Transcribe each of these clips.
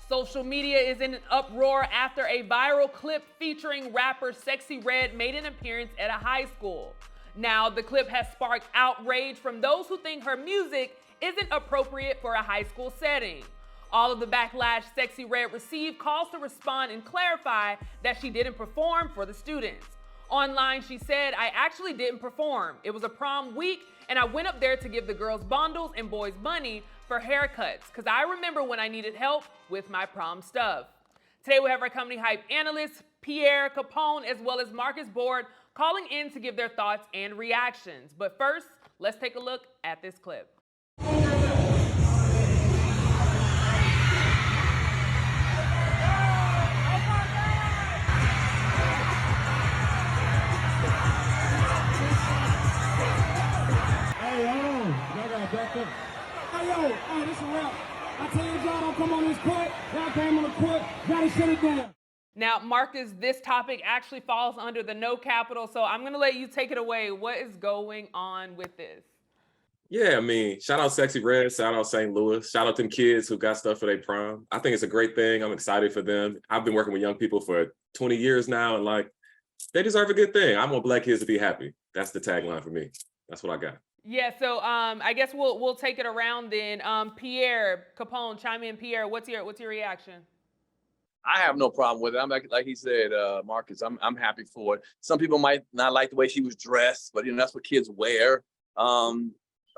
Social media is in an uproar after a viral clip featuring rapper Sexy Red made an appearance at a high school. Now, the clip has sparked outrage from those who think her music isn't appropriate for a high school setting. All of the backlash Sexy Red received calls to respond and clarify that she didn't perform for the students. Online, she said, "I actually didn't perform. It was a prom week, and I went up there to give the girls bundles and boys money for haircuts, because I remember when I needed help with my prom stuff." Today, we have our company hype analysts, Pierre Capone, as well as Marcus Board, calling in to give their thoughts and reactions. But first, let's take a look at this clip. Hey, this is a rap. I tell y'all don't come on this court. Y'all came on the court. Gotta shut it down. Now, Marcus, this topic actually falls under the no capital, so I'm gonna let you take it away. What is going on with this? Yeah, I mean, shout out Sexy Red, shout out St. Louis, shout out them kids who got stuff for their prom. I think it's a great thing. I'm excited for them. I've been working with young people for 20 years now, and like, they deserve a good thing. I want Black kids to be happy. That's the tagline for me. That's what I got. Yeah, so I guess we'll take it around then. Pierre Capone, chime in. Pierre, what's your reaction? I have no problem with it. I'm like he said, Marcus. I'm happy for it. Some people might not like the way she was dressed, but that's what kids wear. I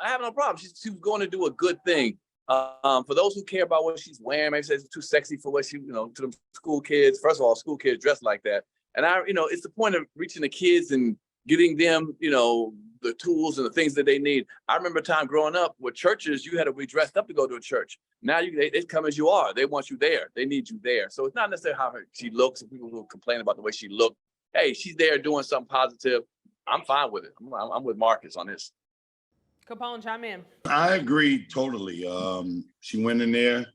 have no problem. She was going to do a good thing. For those who care about what she's wearing, maybe says it's too sexy for what she, to the school kids. First of all, school kids dress like that, and it's the point of reaching the kids and getting them, the tools and the things that they need. I remember a time growing up with churches, you had to be dressed up to go to a church. Now they come as you are. They want you there. They need you there. So it's not necessarily how she looks. And people who complain about the way she looked. Hey, she's there doing something positive. I'm fine with it. I'm with Marcus on this. Capone, chime in. I agree totally. She went in there.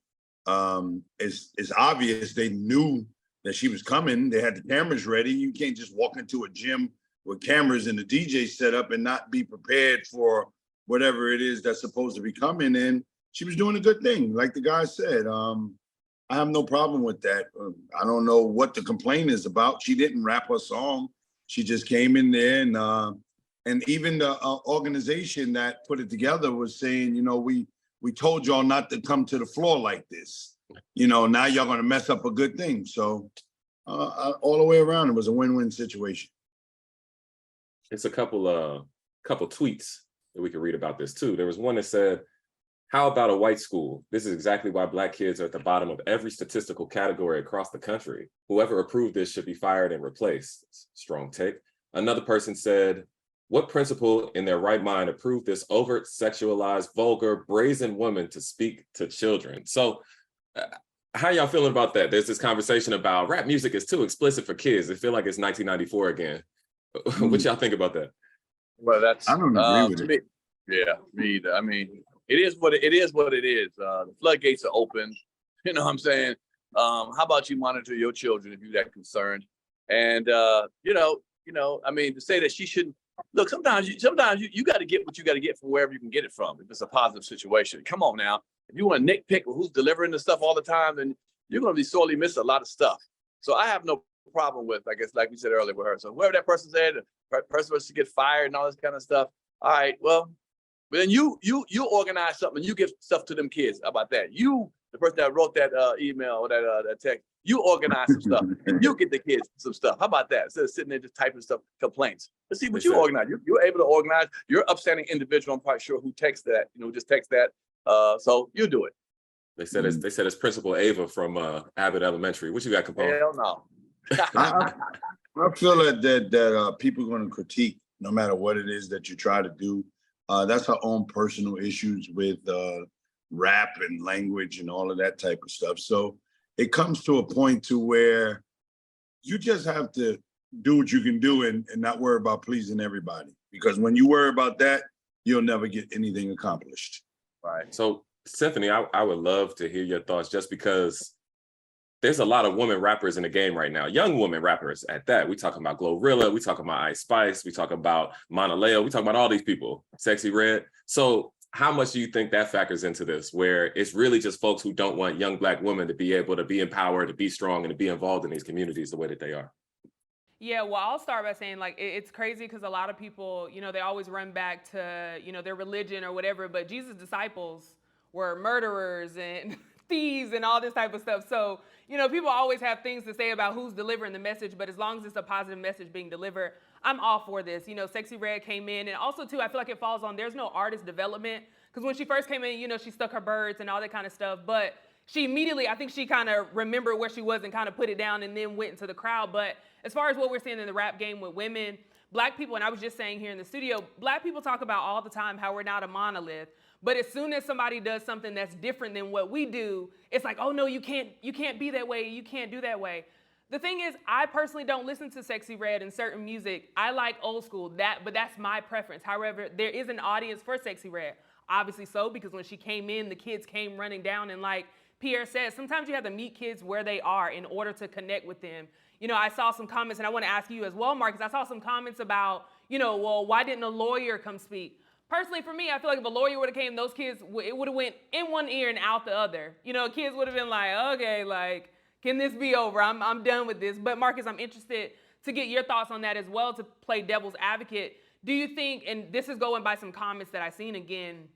It's obvious they knew that she was coming. They had the cameras ready. You can't just walk into a gym with cameras and the DJ set up and not be prepared for whatever it is that's supposed to be coming. And she was doing a good thing, like the guy said. I have no problem with that. I don't know what the complaint is about. She didn't rap her song. She just came in there, and even the organization that put it together was saying, we told y'all not to come to the floor like this. Now y'all gonna mess up a good thing. So all the way around, it was a win-win situation. It's a couple tweets that we could read about this too. There was one that said, "How about a white school? This is exactly why Black kids are at the bottom of every statistical category across the country. Whoever approved this should be fired and replaced." Strong take. Another person said, "What principal in their right mind approved this overt, sexualized, vulgar, brazen woman to speak to children?" So how y'all feeling about that? There's this conversation about rap music is too explicit for kids. They feel like it's 1994 again. What y'all think about that? Well, I don't agree with it. Yeah, me either. I mean, it is what it is. The floodgates are open. You know what I'm saying? How about you monitor your children if you're that concerned? And I mean, to say that she shouldn't look. Sometimes you got to get what you got to get from wherever you can get it from. If it's a positive situation, come on now. If you want to nitpick who's delivering the stuff all the time, then you're going to be sorely miss a lot of stuff. So I have no problem with, I guess, like we said earlier with her. So whoever that person said, the person was to get fired and all this kind of stuff. All right, well, but then you organize something, you give stuff to them kids. How about that? You, the person that wrote that email or that text, you organize some stuff and you get the kids some stuff. How about that? Instead of sitting there just typing stuff, complaints. Let's see what you organize. You're able to organize. You're an upstanding individual. I'm quite sure who texts that. Just text that. So you do it. They said it's Principal Ava from Abbott Elementary. What you got, Capone? Hell no. I feel that people are going to critique no matter what it is that you try to do. That's our own personal issues with rap and language and all of that type of stuff. So it comes to a point to where you just have to do what you can do and not worry about pleasing everybody. Because when you worry about that, you'll never get anything accomplished. Right. So, Symphony, I would love to hear your thoughts, just because there's a lot of women rappers in the game right now, young women rappers at that. We talking about Glorilla, we talking about Ice Spice, we talk about Monaleo, we talk about all these people, Sexy Red. So how much do you think that factors into this, where it's really just folks who don't want young Black women to be able to be empowered, to be strong, and to be involved in these communities the way that they are? Yeah, well, I'll start by saying like it's crazy because a lot of people, they always run back to, their religion or whatever, but Jesus' disciples were murderers and thieves and all this type of stuff. So, people always have things to say about who's delivering the message, but as long as it's a positive message being delivered, I'm all for this. Sexy Red came in, and also too, I feel like it falls on, there's no artist development, because when she first came in, she stuck her birds and all that kind of stuff, but she immediately, I think she kind of remembered where she was and kind of put it down and then went into the crowd. But as far as what we're seeing in the rap game with women, Black people, and I was just saying here in the studio, Black people talk about all the time how we're not a monolith. But as soon as somebody does something that's different than what we do, it's like, oh no, you can't be that way, you can't do that way. The thing is, I personally don't listen to Sexy Red and certain music. I like old school, but that's my preference. However, there is an audience for Sexy Red. Obviously so, because when she came in, the kids came running down, and like Pierre says, sometimes you have to meet kids where they are in order to connect with them. I saw some comments, and I want to ask you as well, Marcus, I saw some comments about, well, why didn't a lawyer come speak? Personally, for me, I feel like if a lawyer would have came, those kids, it would have went in one ear and out the other. Kids would have been like, okay, like, can this be over? I'm done with this. But Marcus, I'm interested to get your thoughts on that as well, to play devil's advocate. Do you think, and this is going by some comments that I've seen again,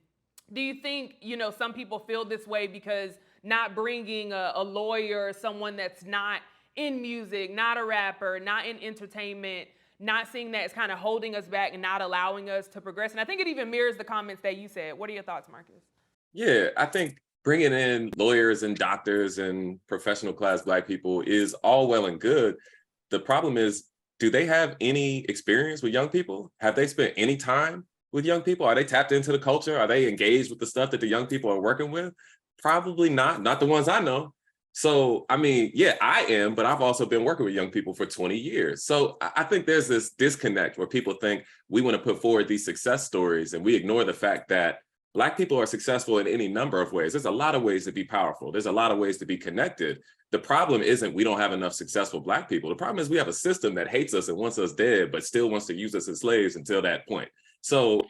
do you think, some people feel this way because not bringing a lawyer or someone that's not in music, not a rapper, not in entertainment, not seeing that is kind of holding us back and not allowing us to progress? And I think it even mirrors the comments that you said. What are your thoughts, Marcus? Yeah, I think bringing in lawyers and doctors and professional class Black people is all well and good. The problem is, do they have any experience with young people? Have they spent any time with young people? Are they tapped into the culture? Are they engaged with the stuff that the young people are working with? Probably not the ones I know. So, I mean, yeah, I am, but I've also been working with young people for 20 years. So I think there's this disconnect where people think we want to put forward these success stories and we ignore the fact that Black people are successful in any number of ways. There's a lot of ways to be powerful. There's a lot of ways to be connected. The problem isn't we don't have enough successful Black people. The problem is we have a system that hates us and wants us dead, but still wants to use us as slaves until that point. So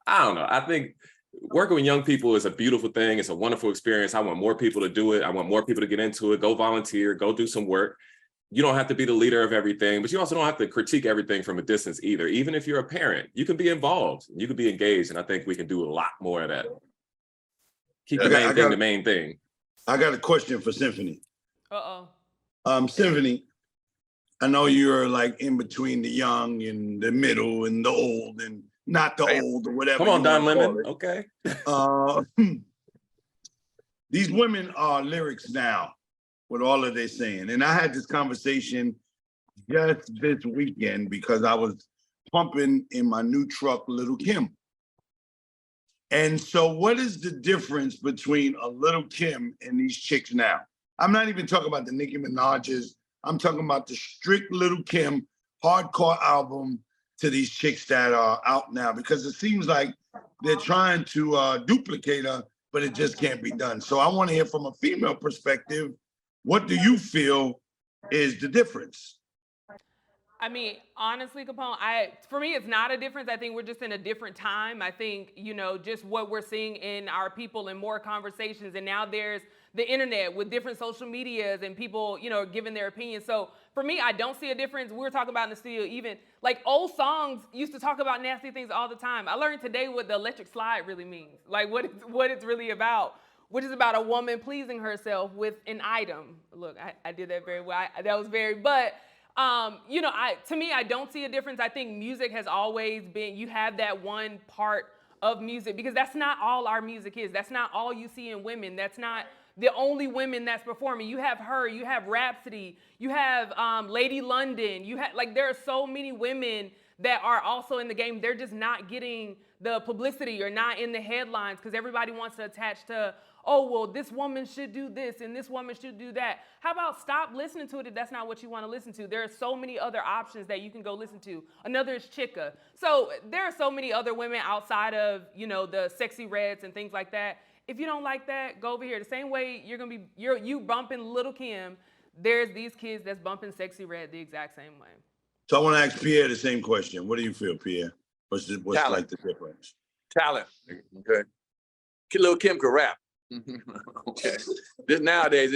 I don't know. I think working with young people is a beautiful thing. It's a wonderful experience. I want more people to do it. I want more people to get into it, go volunteer, go do some work. You don't have to be the leader of everything, but you also don't have to critique everything from a distance either. Even if you're a parent, you can be involved, you can be engaged. And I think we can do a lot more of that. Keep the main thing the main thing. I got a question for Symphony. Uh-oh. Symphony, I know you're like in between the young and the middle and the old and not the old or whatever. Come on, Don Lemon. Okay. These women are lyrics now with all of their saying. And I had this conversation just this weekend because I was pumping in my new truck, Little Kim. And so what is the difference between a Little Kim and these chicks now? I'm not even talking about the Nicki Minaj's. I'm talking about the strict Little Kim hardcore album to these chicks that are out now, because it seems like they're trying to duplicate her, but it just can't be done. So I want to hear from a female perspective, what do you feel is the difference? I mean, honestly, Capone, for me, it's not a difference. I think we're just in a different time. I think, just what we're seeing in our people and more conversations. And now there's the internet with different social medias and people, giving their opinions. So for me, I don't see a difference. We were talking about in the studio, even like old songs used to talk about nasty things all the time. I learned today what the electric slide really means, like what it's really about, which is about a woman pleasing herself with an item. Look, I did that very well. To me, I don't see a difference. I think music has always been, you have that one part of music, because that's not all our music is. That's not all you see in women. That's not the only women that's performing. You have her, you have Rhapsody, you have Lady London. There are so many women that are also in the game. They're just not getting the publicity or not in the headlines because everybody wants to attach to, oh, well, this woman should do this and this woman should do that. How about stop listening to it if that's not what you want to listen to? There are so many other options that you can go listen to. Another is Chika. So there are so many other women outside of, the Sexy Reds and things like that. If you don't like that, go over here. The same way you bumping Little Kim, there's these kids that's bumping Sexy Red the exact same way. So I want to ask Pierre the same question. What do you feel, Pierre? What's like the difference? Talent. Okay. Lil Kim could rap. Okay. This nowadays,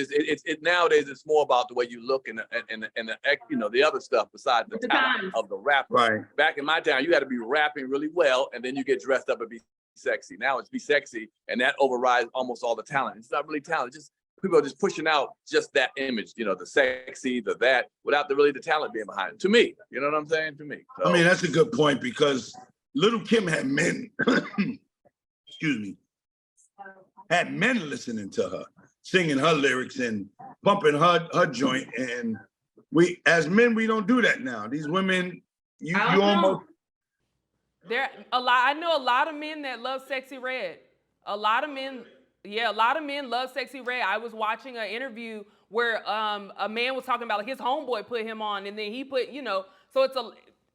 nowadays it's more about the way you look and the other stuff besides the talent of the rapper. Right. Back in my time, you had to be rapping really well, and then you get dressed up and be sexy. Now it's be sexy, and that overrides almost all the talent. It's not really talent. Just people are just pushing out just that image, the sexy, the that, without the talent being behind it. To me, you know what I'm saying? To me. So, I mean, that's a good point because Little Kim had men, excuse me, had men listening to her, singing her lyrics and pumping her joint. And we, as men, we don't do that now. These women, you almost. There a lot. I know a lot of men that love Sexy Red. A lot of men love Sexy Red. I was watching an interview where a man was talking about like his homeboy put him on, and then he put, so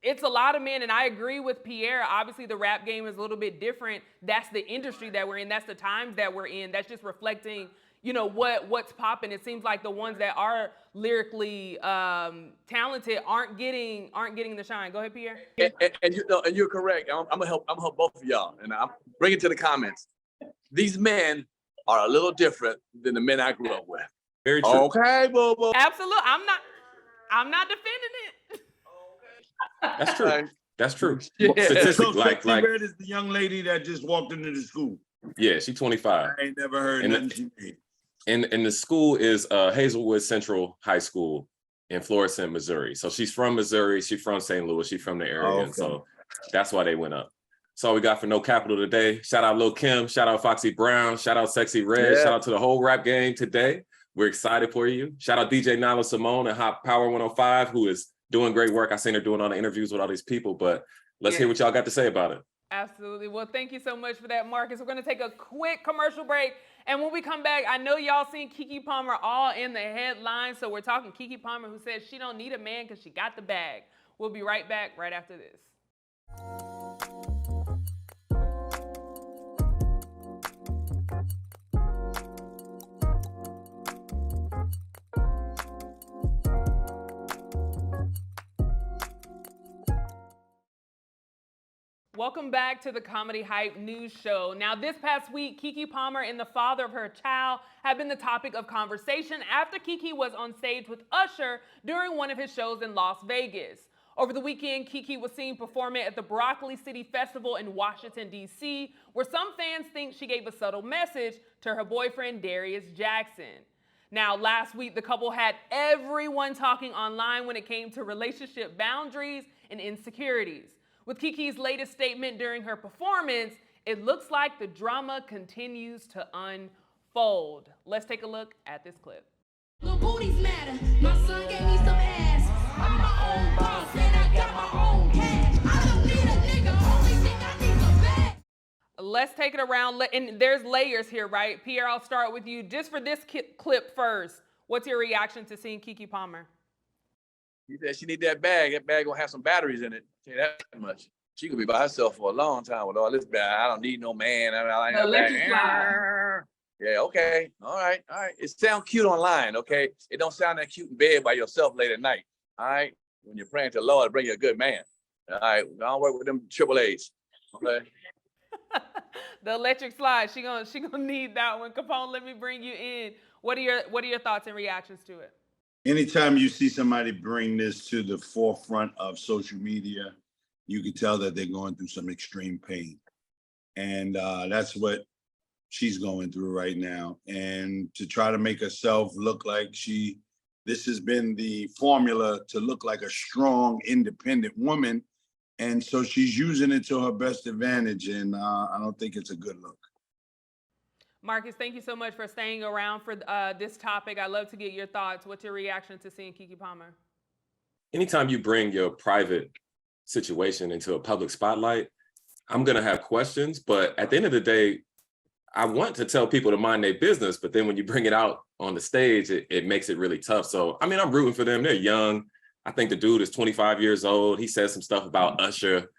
it's a lot of men, and I agree with Pierre. Obviously, the rap game is a little bit different. That's the industry that we're in. That's the times that we're in. That's just reflecting, what's popping. It seems like the ones that are lyrically talented aren't getting the shine. Go ahead, Pierre. And you're correct. I'm gonna help both of y'all, and I'm bring it to the comments. These men are a little different than the men I grew up with. Very true. Okay, boo. Absolutely. I'm not defending it. That's true. That's true. Yeah. Statistic, So like Red is the young lady that just walked into the school. yeah, she's 25. I ain't never heard nothing she made. And the school is Hazelwood Central High School in Florissant, Missouri. So she's from Missouri. She's from St. Louis. She's from the area. Oh, okay. And so that's why they went up. That's all we got for No Capital today. Shout out Lil Kim. Shout out Foxy Brown. Shout out Sexy Red. Yeah. Shout out to the whole rap game today. We're excited for you. Shout out DJ Nala Simone and Hot Power 105, who is doing great work. I seen her doing all the interviews with all these people, but let's hear what y'all got to say about it. Absolutely. Well, thank you so much for that, Marcus. We're going to take a quick commercial break. And when we come back, I know y'all seen Keke Palmer all in the headlines. So we're talking Keke Palmer, who says she don't need a man because she got the bag. We'll be right back right after this. Welcome back to the Comedy Hype News Show. Now, this past week, Keke Palmer and the father of her child have been the topic of conversation after Keke was on stage with Usher during one of his shows in Las Vegas. Over the weekend, Keke was seen performing at the Broccoli City Festival in Washington, D.C., where some fans think she gave a subtle message to her boyfriend, Darius Jackson. Now, last week, the couple had everyone talking online when it came to relationship boundaries and insecurities. With Keke's latest statement during her performance, it looks like the drama continues to unfold. Let's take a look at this clip. Little booties matter. My son gave me some ass. I'm my own boss and I got my own cash. I don't need a nigga, only thing I need some bag. Let's take it around, and there's layers here, right? Pierre, I'll start with you. Just for this clip first, what's your reaction to seeing Keke Palmer? He said she need that bag. That bag gonna have some batteries in it. Tell you that much. She could be by herself for a long time with all this bag. I don't need no man. I ain't bag. Yeah, okay. All right. It sounds cute online, okay? It don't sound that cute in bed by yourself late at night. All right. When you're praying to the Lord to bring you a good man. All right. Don't work with them triple A's. Okay. The electric slide. She gonna need that one. Capone, let me bring you in. What are your thoughts and reactions to it? Anytime you see somebody bring this to the forefront of social media, you can tell that they're going through some extreme pain. And that's what she's going through right now. And to try to make herself look like this has been the formula to look like a strong, independent woman. And so she's using it to her best advantage. And I don't think it's a good look. Marcus, thank you so much for staying around for this topic. I'd love to get your thoughts. What's your reaction to seeing Keke Palmer? Anytime you bring your private situation into a public spotlight, I'm going to have questions. But at the end of the day, I want to tell people to mind their business. But then when you bring it out on the stage, it makes it really tough. So, I mean, I'm rooting for them. They're young. I think the dude is 25 years old. He said some stuff about Usher.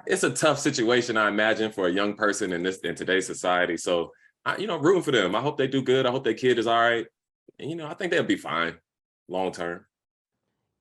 It's a tough situation, I imagine, for a young person in today's society. So, rooting for them. I hope they do good. I hope their kid is all right. And, I think they'll be fine long term.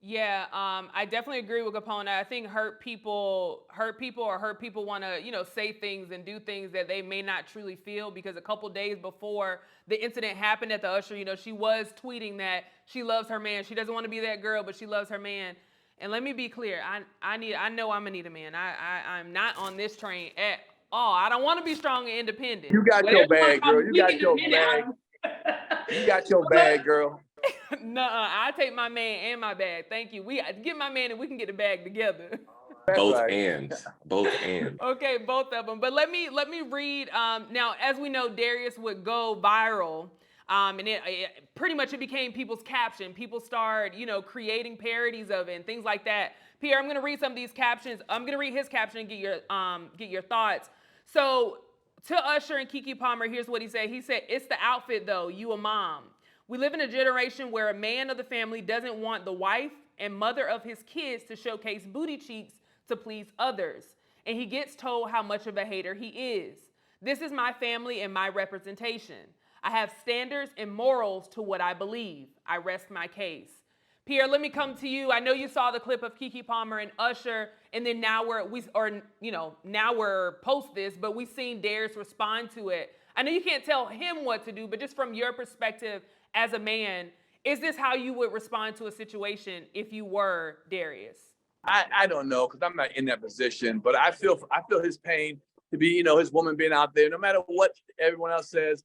Yeah, I definitely agree with Capone. I think hurt people want to, say things and do things that they may not truly feel, because a couple days before the incident happened at the Usher, she was tweeting that she loves her man. She doesn't want to be that girl, but she loves her man. And let me be clear, I know I'm gonna need a man. I'm not on this train at all. I don't want to be strong and independent. You got your bag, girl. You got your bag. You got your bag, girl. Nuh-uh, I take my man and my bag. Thank you. We get my man and we can get the bag together. Both right. and. Both and. Okay, both of them. But let me read. Now, as we know, Darius would go viral, and it pretty much it became people's caption. People started, creating parodies of it and things like that. Pierre, I'm gonna read some of these captions. I'm gonna read his caption and get your thoughts. So, to Usher and Keke Palmer, here's what he said. He said, "It's the outfit though. You a mom. We live in a generation where a man of the family doesn't want the wife and mother of his kids to showcase booty cheeks to please others. And he gets told how much of a hater he is. This is my family and my representation. I have standards and morals to what I believe. I rest my case." Pierre, let me come to you. I know you saw the clip of Keke Palmer and Usher, and then now we're post this, but we've seen Darius respond to it. I know you can't tell him what to do, but just from your perspective as a man, is this how you would respond to a situation if you were Darius? I don't know, because I'm not in that position, but I feel his pain to be, his woman being out there, no matter what everyone else says.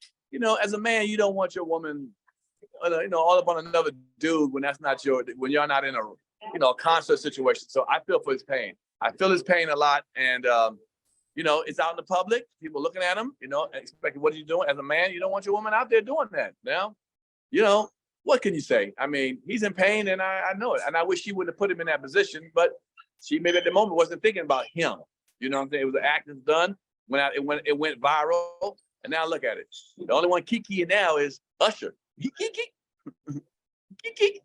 As a man, you don't want your woman, all up on another dude when that's not when you're not in a concert situation. So I feel for his pain. I feel his pain a lot, and it's out in the public. People looking at him, expecting, what are you doing? As a man, you don't want your woman out there doing that. Now, what can you say? I mean, he's in pain, and I know it. And I wish she would have put him in that position, but she maybe at the moment wasn't thinking about him. You know what I'm saying? It was an act that's done. It went viral, and now look at it. The only one Keke now is Usher. Keke. Keke.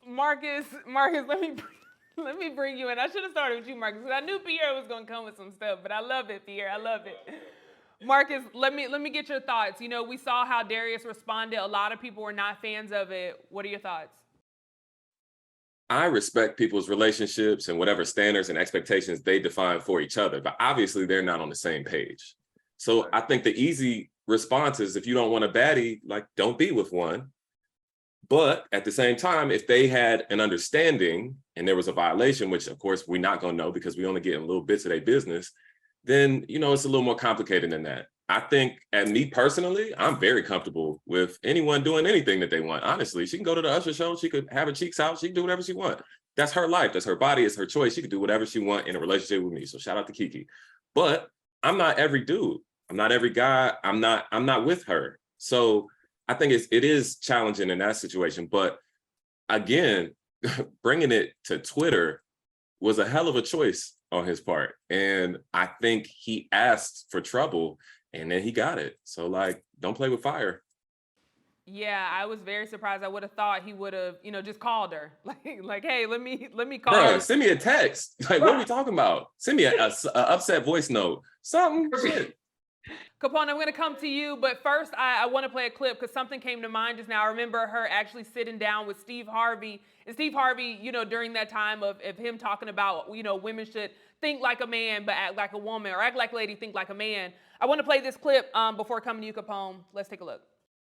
Marcus, let me bring you in. I should have started with you, Marcus, because I knew Pierre was gonna come with some stuff, but I love it, Pierre. I love it. Marcus, let me get your thoughts. We saw how Darius responded. A lot of people were not fans of it. What are your thoughts? I respect people's relationships and whatever standards and expectations they define for each other, but obviously they're not on the same page. So I think the easy response is, if you don't want a baddie, don't be with one. But at the same time, if they had an understanding and there was a violation, which of course we're not gonna know because we only get in little bits of their business, then, it's a little more complicated than that. I think, and me personally, I'm very comfortable with anyone doing anything that they want. Honestly, she can go to the Usher show. She could have her cheeks out. She can do whatever she wants. That's her life. That's her body. It's her choice. She can do whatever she wants in a relationship with me. So shout out to Keke. But I'm not every dude. I'm not every guy. I'm not with her. So I think it is challenging in that situation. But again, bringing it to Twitter was a hell of a choice on his part. And I think he asked for trouble and then he got it. So don't play with fire. Yeah, I was very surprised. I would have thought he would have, just called her. Like, hey, let me call her. Send me a text. What are we talking about? Send me a upset voice note. Something. Shit. Capone, I'm going to come to you, but first I want to play a clip because something came to mind just now. I remember her actually sitting down with Steve Harvey. And Steve Harvey, during that time of him talking about, women should think like a man but act like a woman, or act like a lady, think like a man. I want to play this clip before coming to you, Capone. Let's take a look.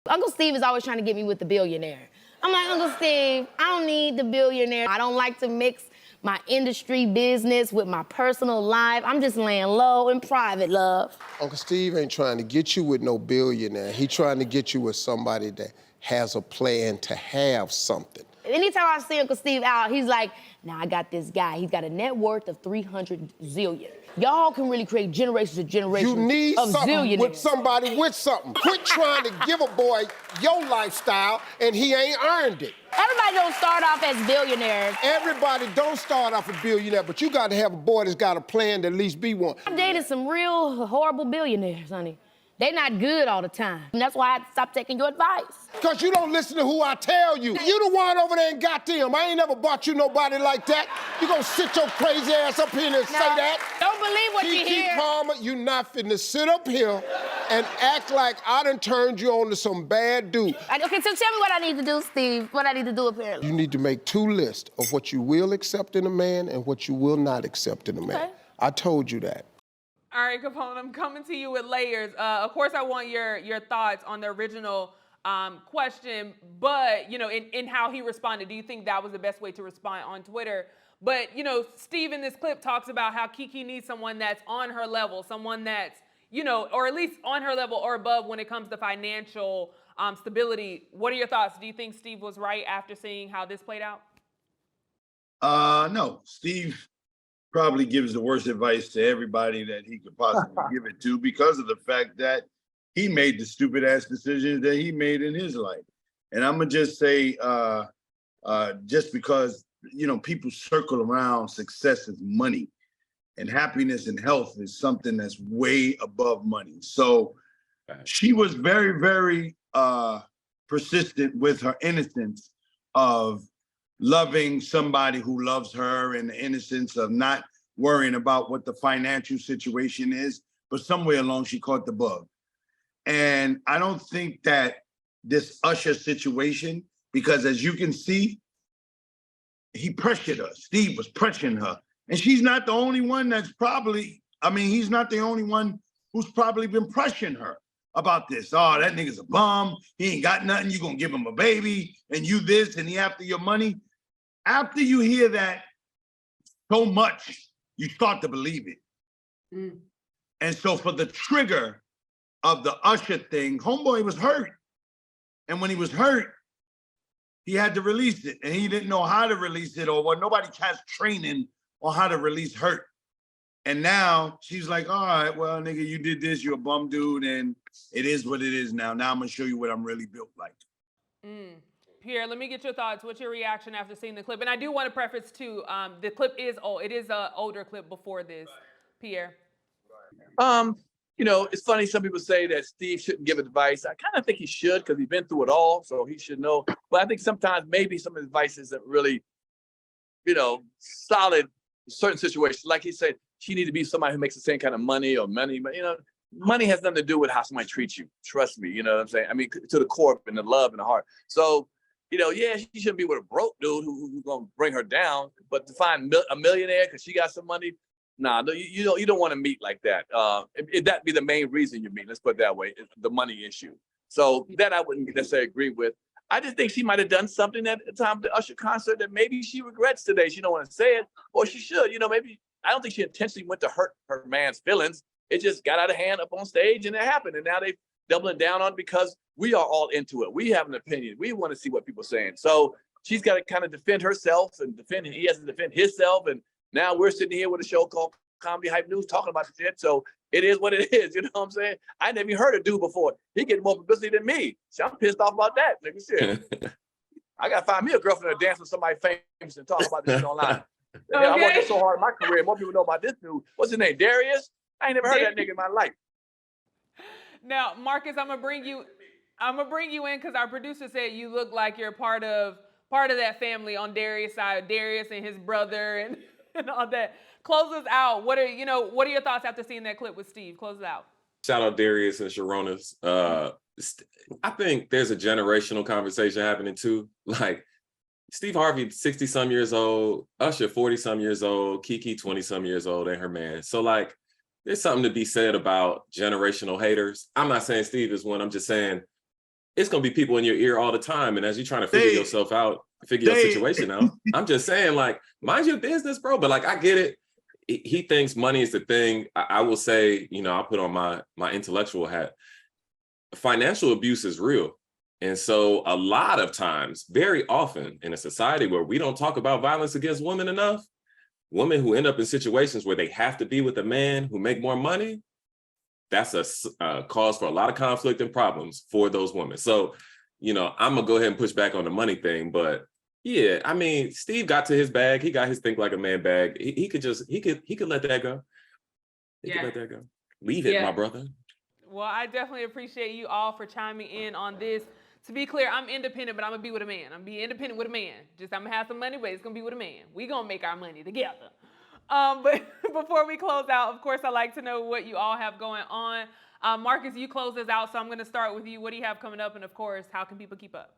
Uncle Steve is always trying to get me with the billionaire. I'm like, Uncle Steve, I don't need the billionaire. I don't like to mix my industry business with my personal life. I'm just laying low in private, love. Uncle Steve ain't trying to get you with no billionaire. He trying to get you with somebody that has a plan to have something. Anytime I see Uncle Steve out, he's like, now I got this guy. He's got a net worth of 300 zillion. Y'all can really create generations and generations You need of something zillionaires. with somebody with something. Quit trying to give a boy your lifestyle and he ain't earned it. Everybody don't start off as billionaires. Everybody don't start off a billionaire, but you got to have a boy that's got a plan to at least be one. I've dated some real horrible billionaires, honey. They not good all the time. And that's why I had to stop taking your advice. Because you don't listen to who I tell you. You the one over there and got them. I ain't never bought you nobody like that. You gonna sit your crazy ass up here and say that? Don't believe what you Keke hear. Palmer, you not finna sit up here and act like I done turned you on to some bad dude. Okay, so tell me what I need to do, Steve. What I need to do apparently. You need to make 2 lists of what you will accept in a man and what you will not accept in a man. Okay. I told you that. All right, Capone, I'm coming to you with layers. Of course, I want your thoughts on the original question, but, you know, in how he responded. Do you think that was the best way to respond on Twitter? But, you know, Steve in this clip talks about how Keke needs someone that's on her level, someone that's, you know, or at least on her level or above when it comes to financial stability. What are your thoughts? Do you think Steve was right after seeing how this played out? No, Steve probably gives the worst advice to everybody that he could possibly give it to because of the fact that he made the stupid ass decisions that he made in his life. And I'm gonna just say, just because, you know, people circle around success as money, and happiness and health is something that's way above money. So she was very, very persistent with her innocence of loving somebody who loves her, and the innocence of not worrying about what the financial situation is, but somewhere along she caught the bug. And I don't think that this Usher situation, because as you can see, he pressured her. Steve was pressuring her. And she's not the only one that's probably, I mean, he's not the only one who's probably been pressuring her about this. Oh, that nigga's a bum. He ain't got nothing. You gonna give him a baby and you this and he after your money. After you hear that so much, you start to believe it. And so for the trigger of the Usher thing, homeboy was hurt. And when he was hurt, he had to release it. And he didn't know how to release it, or well, nobody has training on how to release hurt. And now she's like, all right, well, nigga, you did this, you're a bum dude, and it is what it is now. Now I'm gonna show you what I'm really built like. Pierre, let me get your thoughts. What's your reaction after seeing the clip? And I do want to preface too, the clip is old. It is an older clip before this. Pierre. You know, it's funny, some people say that Steve shouldn't give advice. I kind of think he should, because he's been through it all, so he should know. But I think sometimes maybe some of the advice isn't really, you know, solid in certain situations. Like he said, she needs to be somebody who makes the same kind of money, but you know, money has nothing to do with how somebody treats you. Trust me, you know what I'm saying? I mean, to the core and the love and the heart. So, you know, yeah, she shouldn't be with a broke dude who's gonna bring her down. But to find a millionaire because she got some money, nah, you don't want to meet like that. That'd be the main reason you meet. Let's put it that way, the money issue. So that I wouldn't necessarily agree with. I just think she might have done something at the time of the Usher concert that maybe she regrets today. She don't want to say it, or she should. You know, maybe I don't think she intentionally went to hurt her man's feelings. It just got out of hand up on stage, and it happened. And now they doubling down on it because we are all into it. We have an opinion. We want to see what people are saying. So she's got to kind of defend herself and he has to defend himself. And now we're sitting here with a show called Comedy Hype News talking about the shit. So it is what it is. You know what I'm saying? I never even heard a dude before. He getting more publicity than me. So I'm pissed off about that. Nigga, shit. I got to find me a girlfriend to dance with somebody famous and talk about this shit online. Yeah, I'm working so hard in my career. More people know about this dude. What's his name? Darius? I ain't never heard that nigga in my life. Now, Marcus, I'm gonna bring you in because our producer said you look like you're part of that family on Darius' side, Darius and his brother and all that. Close us out. What are your thoughts after seeing that clip with Steve? Close it out. Shout out Darius and Sharona's. I think there's a generational conversation happening too. Like Steve Harvey, 60-some years old, Usher, 40-some years old, Keke, 20-some years old, and her man. So like, there's something to be said about generational haters. I'm not saying Steve is one. I'm just saying it's going to be people in your ear all the time. And as you're trying to figure yourself out, figure your situation out, I'm just saying, like, mind your business, bro. But like, I get it. He thinks money is the thing. I will say, you know, I'll put on my intellectual hat. Financial abuse is real. And so a lot of times, very often in a society where we don't talk about violence against women enough, women who end up in situations where they have to be with a man who make more money, that's a cause for a lot of conflict and problems for those women. So, you know, I'm gonna go ahead and push back on the money thing, but yeah, I mean, Steve got to his bag. He got his think like a man bag. He could let that go. He could let that go. Leave it, my brother. Well, I definitely appreciate you all for chiming in on this. To be clear, I'm independent, but I'm gonna be with a man. I'm gonna be independent with a man. Just I'm gonna have some money, but it's gonna be with a man. We gonna make our money together. But before we close out, of course, I like to know what you all have going on. Marcus, you close us out, so I'm gonna start with you. What do you have coming up? And of course, how can people keep up?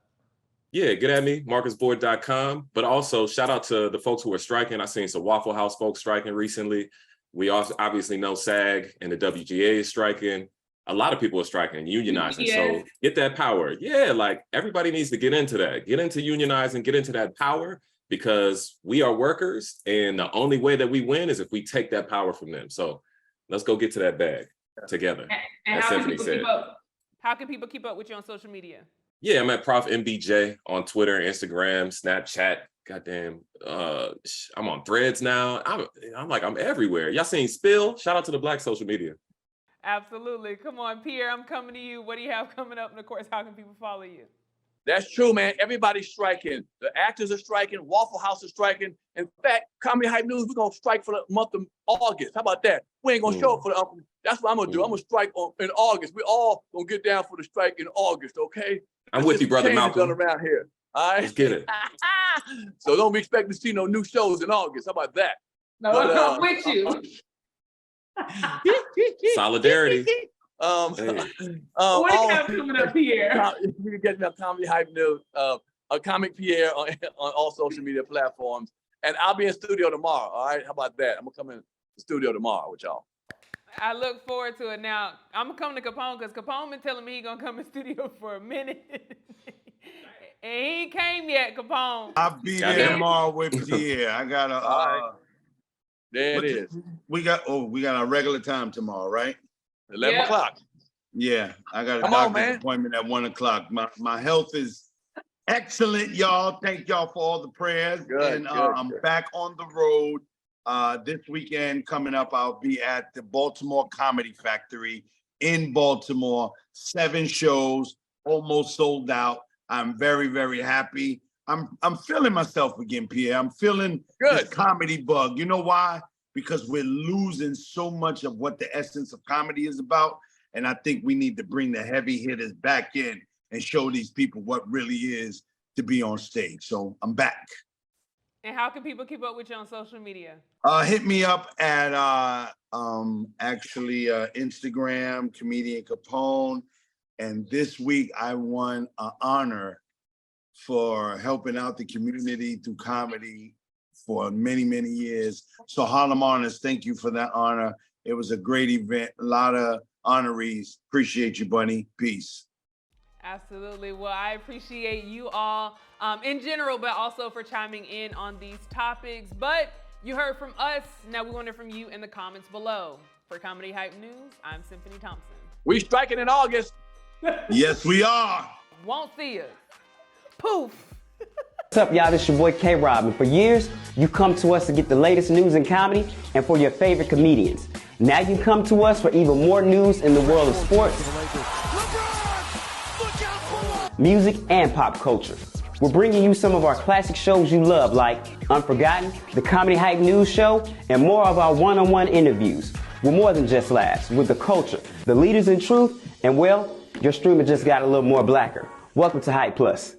Yeah, get at me, marcusboard.com. But also shout out to the folks who are striking. I seen some Waffle House folks striking recently. We also obviously know SAG and the WGA is striking. A lot of people are striking, unionizing. Yes. So get that power. Yeah, like everybody needs to get into that. Get into unionizing, get into that power, because we are workers. And the only way that we win is if we take that power from them. So let's go get to that bag together. And as how can Symphony people said. keep up? How can people keep up with you on social media? Yeah, I'm at Prof MBJ on Twitter, Instagram, Snapchat. Goddamn, I'm on Threads now. I'm everywhere. Y'all seen Spill? Shout out to the Black social media. Absolutely. Come on, Pierre, I'm coming to you. What do you have coming up? And of course, how can people follow you? That's true, man. Everybody's striking. The actors are striking. Waffle House is striking. In fact, Comedy Hype News, we're gonna strike for the month of August. How about that? We ain't gonna show up for the. That's what I'm gonna do. I'm gonna strike in August. We all gonna get down for the strike in August, okay? I'm with you, brother Malcolm. Done around here. All right. Let's get it. So don't be expecting to see no new shows in August. How about that? No, I'm with you. Solidarity. What do you have coming up, Pierre? You can get me on Comedy Hype News, a Comic Pierre on all social media platforms. And I'll be in studio tomorrow. All right. How about that? I'm gonna come in the studio tomorrow with y'all. I look forward to it. Now, I'm gonna come to Capone because Capone been telling me he gonna come in studio for a minute. And he ain't came yet, Capone. I'll be there tomorrow with Pierre. I got right. There it is. We got a regular time tomorrow, right? 11 o'clock. Yeah, I got a Come on, doctor's man. appointment at 1 o'clock. My health is excellent, y'all. Thank y'all for all the prayers. Good, I'm back on the road. This weekend coming up, I'll be at the Baltimore Comedy Factory in Baltimore. 7 shows, almost sold out. I'm very, very happy. I'm feeling myself again, Pierre. I'm feeling this comedy bug. You know why? Because we're losing so much of what the essence of comedy is about. And I think we need to bring the heavy hitters back in and show these people what really is to be on stage. So I'm back. And how can people keep up with you on social media? Hit me up at Instagram, Comedian Capone. And this week I won an honor for helping out the community through comedy for many, many years. So Harlem Honors, thank you for that honor. It was a great event, a lot of honorees. Appreciate you, Bunny. Peace. Absolutely. Well, I appreciate you all in general, but also for chiming in on these topics. But you heard from us. Now we want to hear from you in the comments below. For Comedy Hype News, I'm Symphony Thompson. We striking in August. Yes, we are. Won't see us. Poof. What's up, y'all? This your boy K-Rob, and for years, you come to us to get the latest news in comedy and for your favorite comedians. Now you come to us for even more news in the world of sports, music, and pop culture. We're bringing you some of our classic shows you love, like Unforgotten, the Comedy Hype News Show, and more of our one-on-one interviews. We're more than just laughs, with the culture, the leaders in truth, and well, your streamer just got a little more blacker. Welcome to Hype Plus.